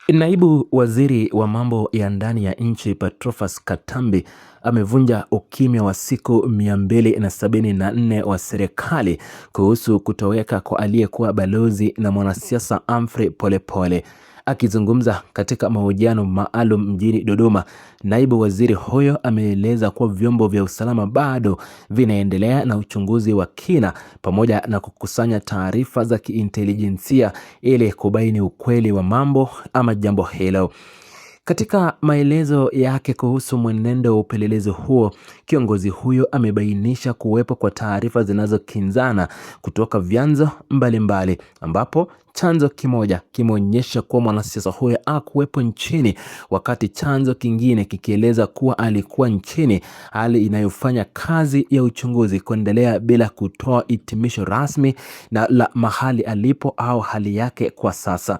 Naibu waziri wa mambo ya ndani ya nchi Patrobas Katambi amevunja ukimya wa siku 274 wa serikali kuhusu kutoweka kwa aliyekuwa balozi na mwanasiasa Humphrey Polepole. Akizungumza katika mahojiano maalum mjini Dodoma, naibu waziri huyo ameeleza kuwa vyombo vya usalama bado vinaendelea na uchunguzi wa kina pamoja na kukusanya taarifa za kiintelijensia ili kubaini ukweli wa mambo ama jambo hilo. Katika maelezo yake kuhusu mwenendo wa upelelezi huo, kiongozi huyo amebainisha kuwepo kwa taarifa zinazokinzana kutoka vyanzo mbalimbali, ambapo chanzo kimoja kimeonyesha kuwa mwanasiasa huyo hakuwepo nchini, wakati chanzo kingine kikieleza kuwa alikuwa nchini, hali inayofanya kazi ya uchunguzi kuendelea bila kutoa hitimisho rasmi na la mahali alipo au hali yake kwa sasa.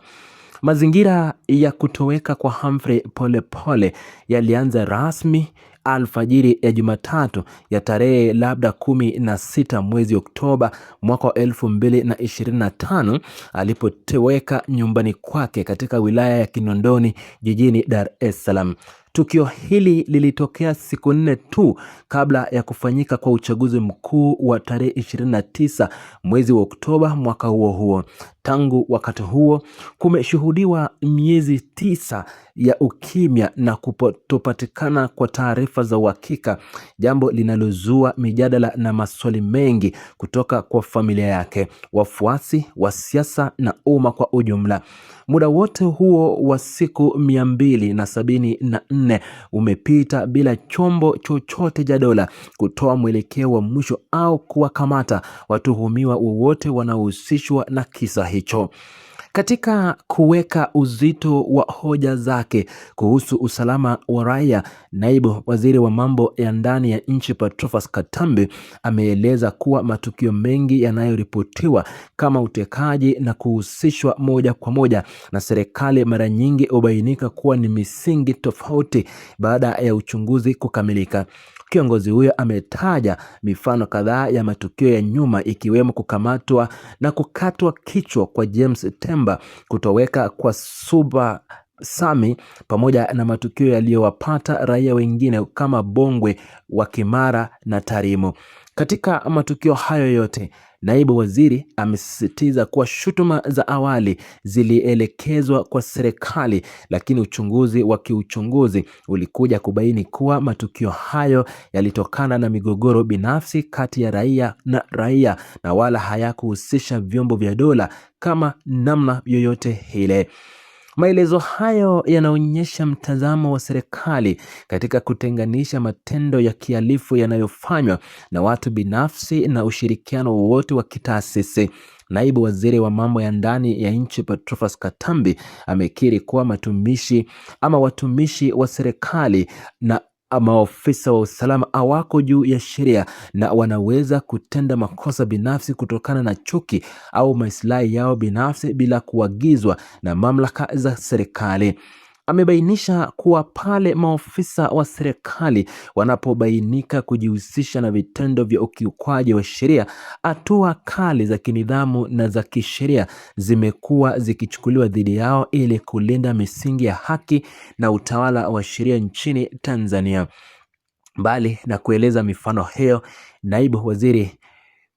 Mazingira ya kutoweka kwa Humphrey Polepole yalianza rasmi alfajiri ya Jumatatu ya tarehe 16 mwezi Oktoba mwaka 2025 alipotoweka nyumbani kwake katika wilaya ya Kinondoni jijini Dar es Salaam. Tukio hili lilitokea siku 4 tu kabla ya kufanyika kwa uchaguzi mkuu wa tarehe 29 mwezi wa Oktoba mwaka huo huo. Tangu wakati huo kumeshuhudiwa miezi 9 ya ukimya na kutopatikana kwa taarifa za uhakika, jambo linalozua mijadala na maswali mengi kutoka kwa familia yake, wafuasi wa siasa na umma kwa ujumla. Muda wote huo wa siku 274 umepita bila chombo chochote cha dola kutoa mwelekeo wa mwisho au kuwakamata watuhumiwa wowote wanaohusishwa na kisa hicho. Katika kuweka uzito wa hoja zake kuhusu usalama wa raia, naibu waziri wa mambo ya ndani ya nchi Patrobas Katambi ameeleza kuwa matukio mengi yanayoripotiwa kama utekaji na kuhusishwa moja kwa moja na serikali mara nyingi hubainika kuwa ni misingi tofauti baada ya uchunguzi kukamilika. Kiongozi huyo ametaja mifano kadhaa ya matukio ya nyuma, ikiwemo kukamatwa na kukatwa kichwa kwa James Temba, kutoweka kwa Suba Sami, pamoja na matukio yaliyowapata raia wengine kama Bongwe wa Kimara na Tarimo. Katika matukio hayo yote, naibu waziri amesisitiza kuwa shutuma za awali zilielekezwa kwa serikali, lakini uchunguzi wa kiuchunguzi ulikuja kubaini kuwa matukio hayo yalitokana na migogoro binafsi kati ya raia na wala hayakuhusisha vyombo vya dola kama namna yoyote ile. Maelezo hayo yanaonyesha mtazamo wa serikali katika kutenganisha matendo ya kihalifu yanayofanywa na watu binafsi na ushirikiano wowote wa kitaasisi. Naibu waziri wa mambo ya ndani ya nchi Patrobas Katambi amekiri kuwa watumishi wa serikali na maofisa wa usalama hawako juu ya sheria na wanaweza kutenda makosa binafsi kutokana na chuki au maslahi yao binafsi bila kuagizwa na mamlaka za serikali. Amebainisha kuwa pale maofisa wa serikali wanapobainika kujihusisha na vitendo vya ukiukwaji wa sheria, hatua kali za kinidhamu na za kisheria zimekuwa zikichukuliwa dhidi yao ili kulinda misingi ya haki na utawala wa sheria nchini Tanzania. Mbali na kueleza mifano hiyo, naibu waziri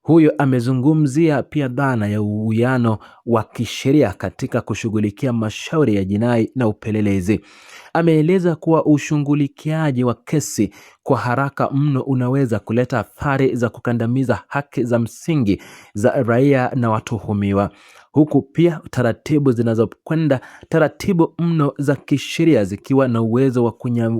huyo amezungumzia pia dhana ya uwiano wa kisheria katika kushughulikia mashauri ya jinai na upelelezi. Ameeleza kuwa ushughulikiaji wa kesi kwa haraka mno unaweza kuleta athari za kukandamiza haki za msingi za raia na watuhumiwa, huku pia taratibu zinazokwenda taratibu mno za kisheria zikiwa na uwezo wa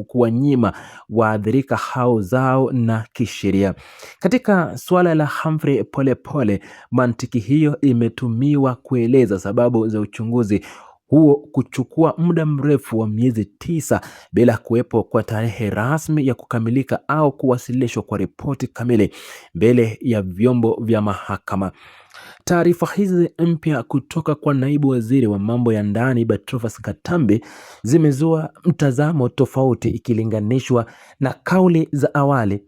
kuwanyima waathirika hao zao na kisheria. Katika suala la Humphrey Polepole, mantiki hiyo imetumiwa kueleza sababu za uchunguzi huo kuchukua muda mrefu wa miezi 9 bila kuwepo kwa tarehe rasmi ya kukamilika au kuwasilishwa kwa ripoti kamili mbele ya vyombo vya mahakama. Taarifa hizi mpya kutoka kwa naibu waziri wa mambo ya ndani Patrobas Katambi zimezua mtazamo tofauti ikilinganishwa na kauli za awali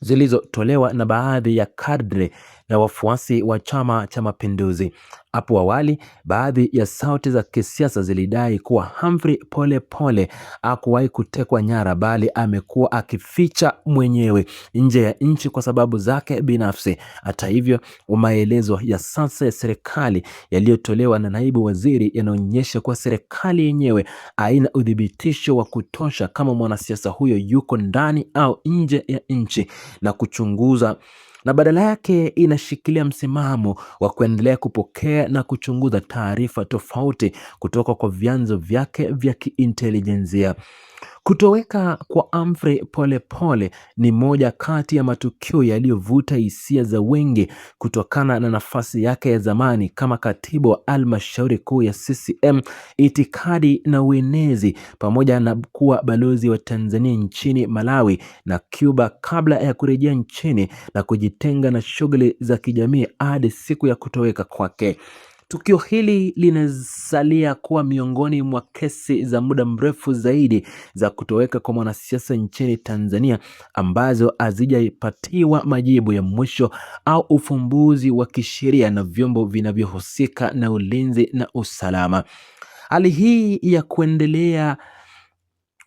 zilizotolewa na baadhi ya kadri na wafuasi wa Chama cha Mapinduzi. Hapo awali, baadhi ya sauti za kisiasa zilidai kuwa Humphrey Polepole hakuwahi kutekwa nyara, bali amekuwa akificha mwenyewe nje ya nchi kwa sababu zake binafsi. Hata hivyo, maelezo ya sasa ya serikali yaliyotolewa na naibu waziri yanaonyesha kuwa serikali yenyewe haina udhibitisho wa kutosha kama mwanasiasa huyo yuko ndani au nje ya nchi na kuchunguza, na badala yake inashikilia msimamo wa kuendelea kupokea na kuchunguza taarifa tofauti kutoka kwa vyanzo vyake vya kiintelijensia. Kutoweka kwa Humphrey Polepole ni moja kati ya matukio yaliyovuta hisia za wengi kutokana na nafasi yake ya zamani kama katibu wa halmashauri kuu ya CCM, itikadi na uenezi, pamoja na kuwa balozi wa Tanzania nchini Malawi na Cuba kabla ya kurejea nchini na kujitenga na shughuli za kijamii hadi siku ya kutoweka kwake. Tukio hili linasalia kuwa miongoni mwa kesi za muda mrefu zaidi za kutoweka kwa mwanasiasa nchini Tanzania ambazo hazijapatiwa majibu ya mwisho au ufumbuzi wa kisheria na vyombo vinavyohusika na ulinzi na usalama. Hali hii ya kuendelea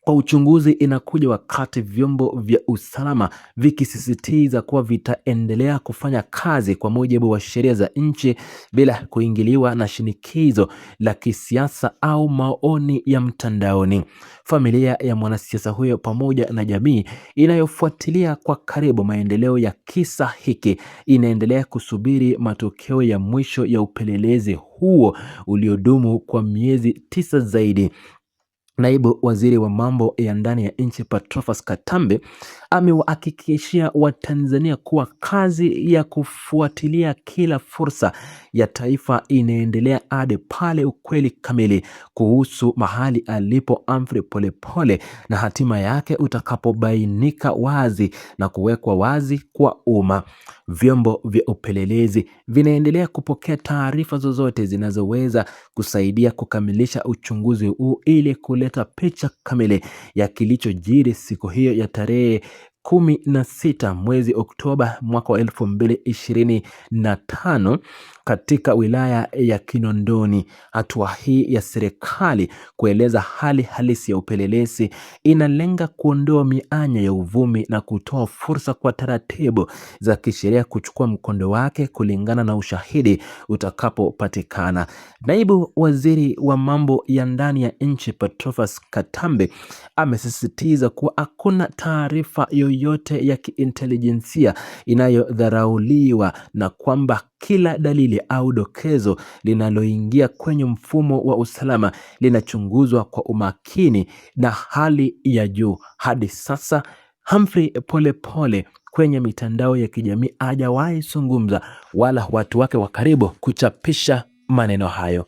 kwa uchunguzi inakuja wakati vyombo vya usalama vikisisitiza kuwa vitaendelea kufanya kazi kwa mujibu wa sheria za nchi bila kuingiliwa na shinikizo la kisiasa au maoni ya mtandaoni. Familia ya mwanasiasa huyo pamoja na jamii inayofuatilia kwa karibu maendeleo ya kisa hiki inaendelea kusubiri matokeo ya mwisho ya upelelezi huo uliodumu kwa miezi 9 zaidi. Naibu waziri wa mambo ya ndani ya nchi Patrobas Katambe amewahakikishia Watanzania kuwa kazi ya kufuatilia kila fursa ya taifa inaendelea hadi pale ukweli kamili kuhusu mahali alipo Humphrey Polepole na hatima yake utakapobainika wazi na kuwekwa wazi kwa umma. Vyombo vya upelelezi vinaendelea kupokea taarifa zozote zinazoweza kusaidia kukamilisha uchunguzi huu ili kuleta picha kamili ya kilichojiri siku hiyo ya tarehe 16 mwezi Oktoba mwaka wa 2025 katika wilaya ya Kinondoni. Hatua hii ya serikali kueleza hali halisi ya upelelezi inalenga kuondoa mianya ya uvumi na kutoa fursa kwa taratibu za kisheria kuchukua mkondo wake kulingana na ushahidi utakapopatikana. Naibu waziri wa mambo ya ndani ya nchi Patrobas Katambe amesisitiza kuwa hakuna taarifa yoyote ya kiintelijensia inayodharauliwa na kwamba kila dalili au dokezo linaloingia kwenye mfumo wa usalama linachunguzwa kwa umakini na hali ya juu. Hadi sasa Humphrey Polepole kwenye mitandao ya kijamii hajawahi zungumza wala watu wake wa karibu kuchapisha maneno hayo.